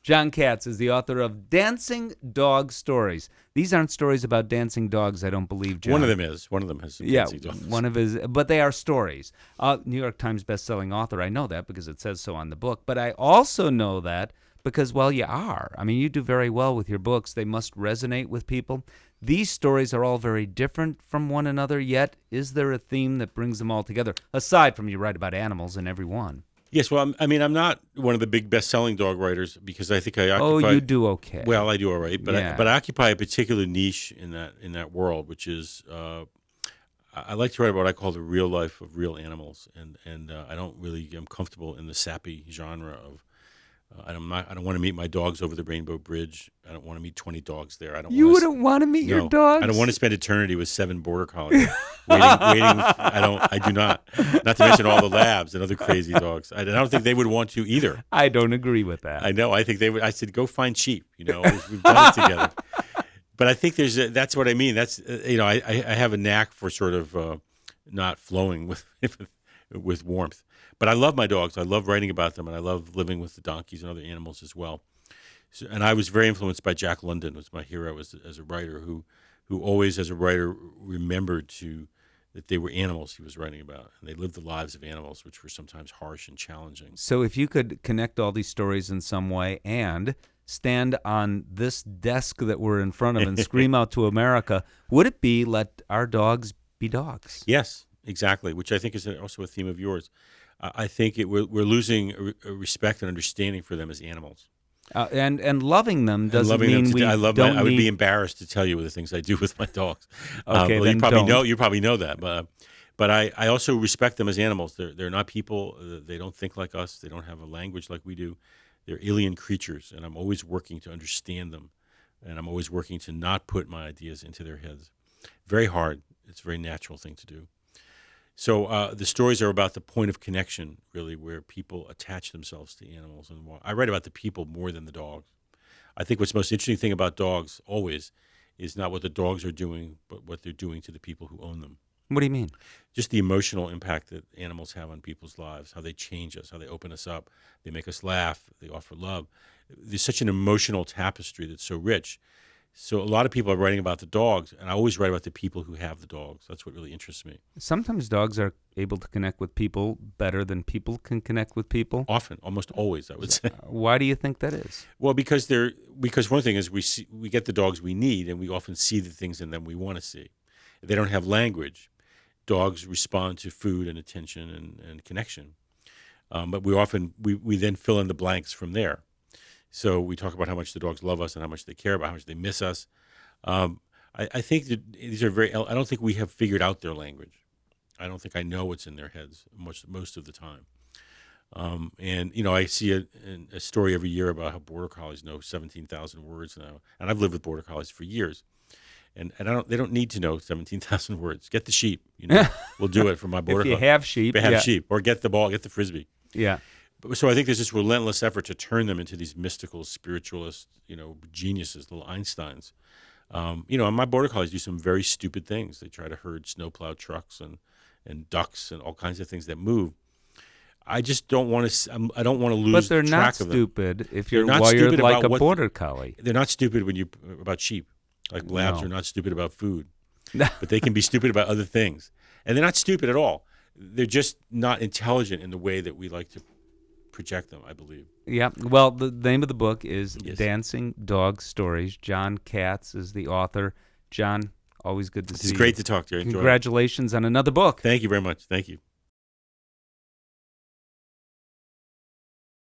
Jon Katz is the author of Dancing Dog Stories. These aren't stories about dancing dogs, I don't believe, John. One of them is. One of them has some dancing dogs. One of his, but they are stories. New York Times bestselling author. I know that because it says so on the book. But I also know that because, well, you are. I mean, you do very well with your books. They must resonate with people. These stories are all very different from one another, yet is there a theme that brings them all together, aside from you write about animals in every one? Yes, well, I'm not one of the big best-selling dog writers because I think I occupy. Oh, you do okay. Well, I do all right, but Yeah. I occupy a particular niche in that world, which is I like to write about what I call the real life of real animals, and I don't really am comfortable in the sappy genre of. I don't want to meet my dogs over the Rainbow Bridge. I don't want to meet 20 dogs there. You wouldn't want to meet your dogs? I don't want to spend eternity with 7 border collies waiting. I do not. Not to mention all the labs and other crazy dogs. I don't think they would want to either. I don't agree with that. I know. I think they would. I said, go find sheep. We've done it together. But I think that's what I mean. That's I have a knack for sort of not flowing with warmth. But I love my dogs. I love writing about them, and I love living with the donkeys and other animals as well. So, and I was very influenced by Jack London, who was my hero as a writer, who always, as a writer, remembered that they were animals he was writing about, and they lived the lives of animals, which were sometimes harsh and challenging. So if you could connect all these stories in some way and stand on this desk that we're in front of and scream out to America, would it be let our dogs be dogs? Yes, exactly, which I think is also a theme of yours. I think we're losing a respect and understanding for them as animals. And loving them doesn't mean we I would need... be embarrassed to tell you the things I do with my dogs. Okay, well, then you probably know that, but I also respect them as animals. They're not people. They don't think like us. They don't have a language like we do. They're alien creatures, and I'm always working to understand them, and I'm always working to not put my ideas into their heads. Very hard. It's a very natural thing to do. So the stories are about the point of connection, really, where people attach themselves to animals. And I write about the people more than the dogs. I think what's the most interesting thing about dogs always is not what the dogs are doing, but what they're doing to the people who own them. What do you mean? Just the emotional impact that animals have on people's lives, how they change us, how they open us up, they make us laugh, they offer love. There's such an emotional tapestry that's so rich. So a lot of people are writing about the dogs, and I always write about the people who have the dogs. That's what really interests me. Sometimes dogs are able to connect with people better than people can connect with people. Often, almost always, I would say. Why do you think that is? Well, because one thing is we get the dogs we need, and we often see the things in them we want to see. If they don't have language, dogs respond to food and attention and connection. But we then fill in the blanks from there. So we talk about how much the dogs love us and how much they care about, how much they miss us. I think that these are I don't think we have figured out their language. I don't think I know what's in their heads most of the time. And I see a story every year about how border collies know 17,000 words now, and I've lived with border collies for years. And they don't need to know 17,000 words. Get the sheep, We'll do it for my border collie. If you have sheep, sheep, or get the ball, get the frisbee. Yeah. So I think there's this relentless effort to turn them into these mystical, spiritualist, geniuses, little Einsteins. And my border collies do some very stupid things. They try to herd snowplow trucks and ducks and all kinds of things that move. I just don't want to. I don't want to lose track of them. But they're not stupid if you're wired like a border collie. They're not stupid about sheep. Like labs are not stupid about food, but they can be stupid about other things. And they're not stupid at all. They're just not intelligent in the way that we like to project them, I believe. Yeah. Well, the name of the book is Dancing Dog Stories. Jon Katz is the author. John, always good to see you. It's great to talk to you. Congratulations on another book. Thank you very much. Thank you.